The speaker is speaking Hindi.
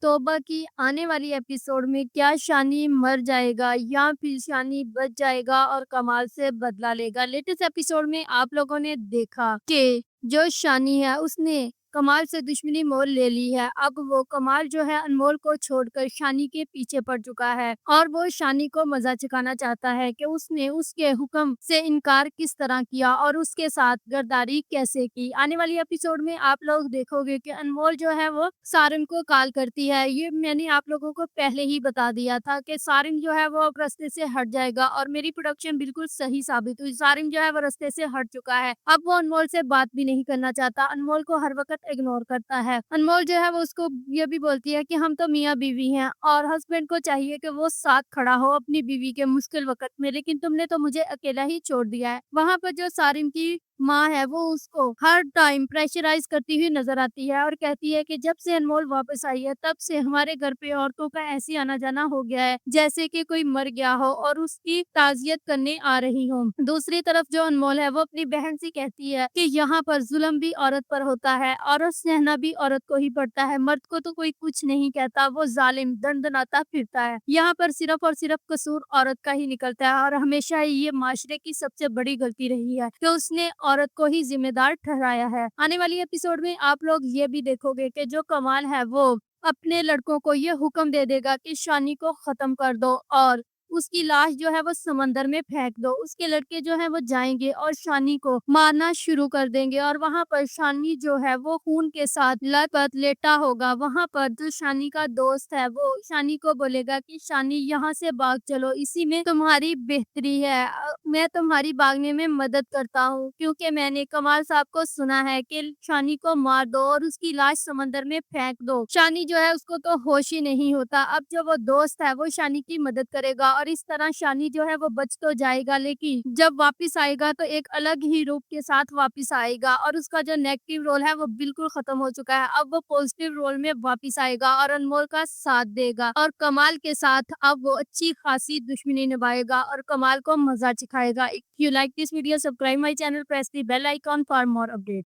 तौबा की आने वाली एपिसोड में क्या शानी मर जाएगा या फिर शानी बच जाएगा और कमाल से बदला लेगा। लेटेस्ट एपिसोड में आप लोगों ने देखा कि जो शानी है उसने कमाल से दुश्मनी मोल ले ली है। अब वो कमाल जो है अनमोल को छोड़कर शानी के पीछे पड़ चुका है और वो शानी को मजा चखाना चाहता है कि उसने उसके हुक्म से इनकार किस तरह किया और उसके साथ गद्दारी कैसे की। आने वाली एपिसोड में आप लोग देखोगे कि अनमोल जो है वो सारिन को कॉल करती है। ये मैंने आप लोगों को पहले ही बता दिया था कि सारिन जो है वो अब रास्ते से हट जाएगा और मेरी प्रोडक्शन बिल्कुल सही साबित हुई। सारिन जो है वो रास्ते से हट चुका है। अब वो अनमोल से बात भी नहीं करना चाहता। अनमोल को हर वक्त इग्नोर करता है। अनमोल जो है वो उसको ये भी बोलती है कि हम तो मियाँ बीवी हैं और हस्बैंड को चाहिए कि वो साथ खड़ा हो अपनी बीवी के मुश्किल वक्त में, लेकिन तुमने तो मुझे अकेला ही छोड़ दिया है। वहाँ पर जो सारिन की माँ है वो उसको हर टाइम प्रेशराइज करती हुई नजर आती है और कहती है कि जब से अनमोल वापस आई है तब से हमारे घर पे औरतों का ऐसी आना जाना हो गया है जैसे कि कोई मर गया हो और उसकी ताजियत करने आ रही हो। दूसरी तरफ जो अनमोल है वो अपनी बहन से कहती है कि यहाँ पर जुल्म भी औरत पर होता है, औरत सहना भी औरत को ही पड़ता है, मर्द को तो कोई कुछ नहीं कहता, वो जालिम दंडनाता फिरता है। यहाँ पर सिर्फ और सिर्फ कसूर औरत का ही निकलता है और हमेशा ही ये माशरे की सबसे बड़ी गलती रही है कि उसने औरत को ही जिम्मेदार ठहराया है। आने वाली एपिसोड में आप लोग ये भी देखोगे कि जो कमाल है वो अपने लड़कों को ये हुक्म दे देगा कि शानी को खत्म कर दो और उसकी लाश जो है वो समंदर में फेंक दो। उसके लड़के जो है वो जाएंगे और शानी को मारना शुरू कर देंगे और वहां पर शानी जो है वो खून के साथ लथपथ लेटा होगा। वहां पर जो शानी का दोस्त है वो शानी को बोलेगा कि शानी यहाँ से भाग चलो, इसी में तुम्हारी बेहतरी है। मैं तुम्हारी भागने में मदद करता हूँ क्योंकि मैंने कमाल साहब को सुना है कि शानी को मार दो और उसकी लाश समंदर में फेंक दो। शानी जो है उसको तो होश ही नहीं होता। अब जो वो दोस्त है वो शानी की मदद करेगा और इस तरह शानी जो है वो बच तो जाएगा, लेकिन जब वापस आएगा तो एक अलग ही रूप के साथ वापस आएगा और उसका जो नेगेटिव रोल है वो बिल्कुल खत्म हो चुका है। अब वो पॉजिटिव रोल में वापस आएगा और अनमोल का साथ देगा और कमाल के साथ अब वो अच्छी खासी दुश्मनी निभाएगा और कमाल को मजा चखाएगा। If you like this video, subscribe my channel, press the bell icon for more update.